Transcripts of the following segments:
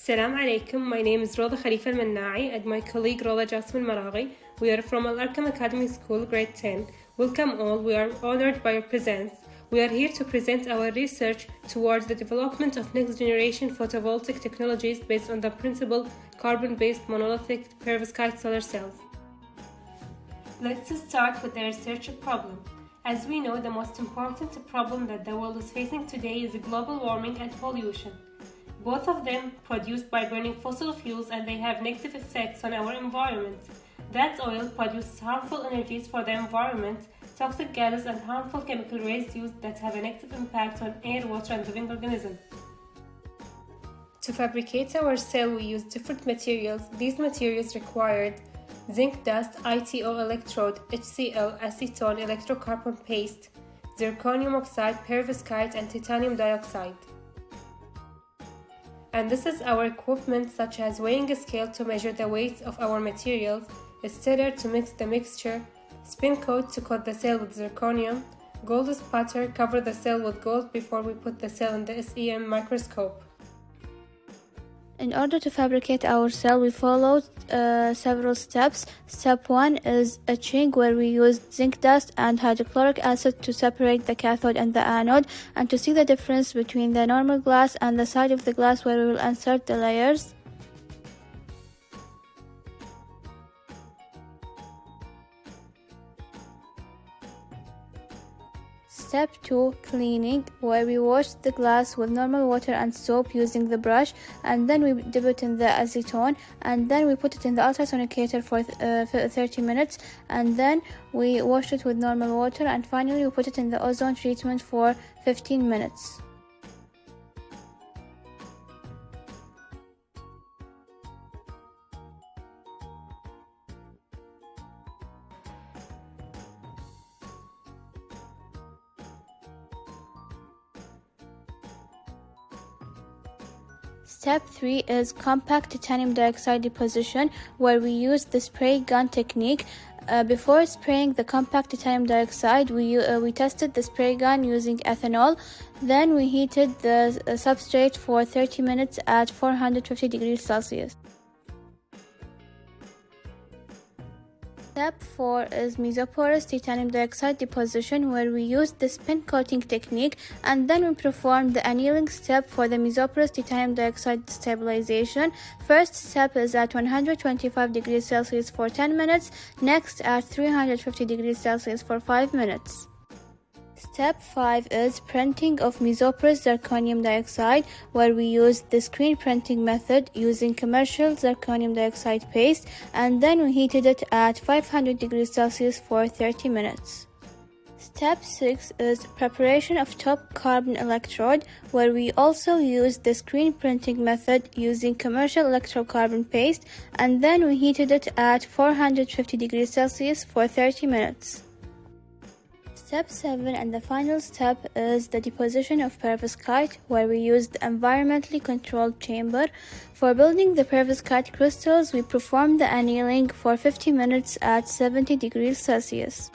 Assalamu alaikum. My name is Roda Khalifa al-Mannai and my colleague Roda Jasmine Maraghi. We are from Al-Arkam Academy School, grade 10. Welcome all. We are honored by your presence. We are here to present our research towards the development of next-generation photovoltaic technologies based on the principle carbon-based monolithic perovskite solar cells. Let's start with the research problem. As we know, the most important problem that the world is facing today is global warming and pollution. Both of them produced by burning fossil fuels, and they have negative effects on our environment. That oil produces harmful energies for the environment, toxic gases and harmful chemical residues that have a negative impact on air, water and living organisms. To fabricate our cell, we use different materials. These materials required zinc dust, ITO electrode, HCl, acetone, electrocarbon paste, zirconium oxide, perovskite and titanium dioxide. And this is our equipment, such as weighing scale to measure the weight of our materials, a stirrer to mix the mixture, spin coat to coat the cell with zirconium, gold spatter, cover the cell with gold before we put the cell in the SEM microscope. In order to fabricate our cell, we followed several steps. Step 1 is etching, where we used zinc dust and hydrochloric acid to separate the cathode and the anode, and to see the difference between the normal glass and the side of the glass where we will insert the layers. Step 2, cleaning, where we wash the glass with normal water and soap using the brush, and then we dip it in the acetone, and then we put it in the ultrasonicator for 30 minutes, and then we wash it with normal water, and finally we put it in the ozone treatment for 15 minutes. Step 3 is compact titanium dioxide deposition, where we use the spray gun technique. Before spraying the compact titanium dioxide, we tested the spray gun using ethanol. Then we heated the substrate for 30 minutes at 450 degrees Celsius. Step 4 is mesoporous titanium dioxide deposition, where we use the spin coating technique, and then we perform the annealing step for the mesoporous titanium dioxide stabilization. First step is at 125 degrees Celsius for 10 minutes, next at 350 degrees Celsius for 5 minutes. Step 5 is printing of mesoporous zirconium dioxide, where we use the screen printing method using commercial zirconium dioxide paste, and then we heated it at 500 degrees Celsius for 30 minutes. Step 6 is preparation of top carbon electrode, where we also use the screen printing method using commercial electrocarbon paste, and then we heated it at 450 degrees Celsius for 30 minutes. Step 7 and the final step is the deposition of perovskite, where we use the environmentally controlled chamber. For building the perovskite crystals, we perform the annealing for 50 minutes at 70 degrees Celsius.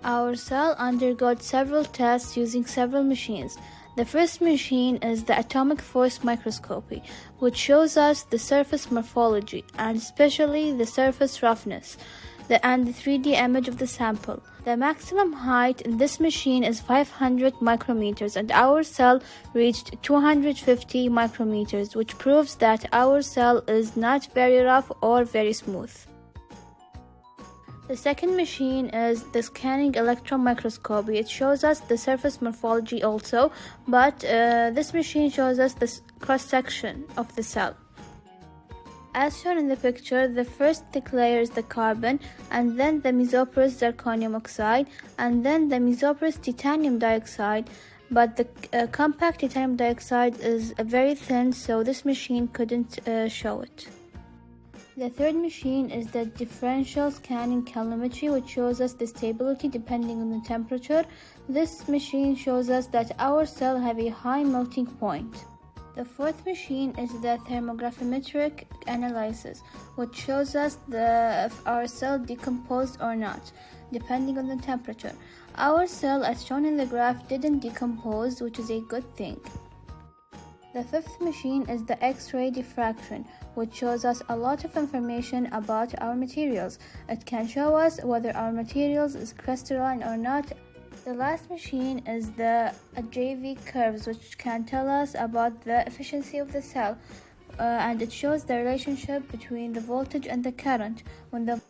Our cell undergoes several tests using several machines. The first machine is the atomic force microscopy, which shows us the surface morphology, and especially the surface roughness, and the 3D image of the sample. The maximum height in this machine is 500 micrometers, and our cell reached 250 micrometers, which proves that our cell is not very rough or very smooth. The second machine is the scanning electron microscopy. It shows us the surface morphology also, but this machine shows us the cross-section of the cell. As shown in the picture, the first thick layer is the carbon, and then the mesoporous zirconium oxide, and then the mesoporous titanium dioxide, but the compact titanium dioxide is very thin, so this machine couldn't show it. The third machine is the differential scanning calorimetry, which shows us the stability depending on the temperature. This machine shows us that our cell have a high melting point. The fourth machine is the thermographimetric analysis, which shows us if our cell decomposed or not. depending on the temperature. Our cell, as shown in the graph, didn't decompose, which is a good thing. The fifth machine is the X-ray diffraction, which shows us a lot of information about our materials. It can show us whether our materials is crystalline or not. The last machine is the JV curves, which can tell us about the efficiency of the cell, and it shows the relationship between the voltage and the current. When the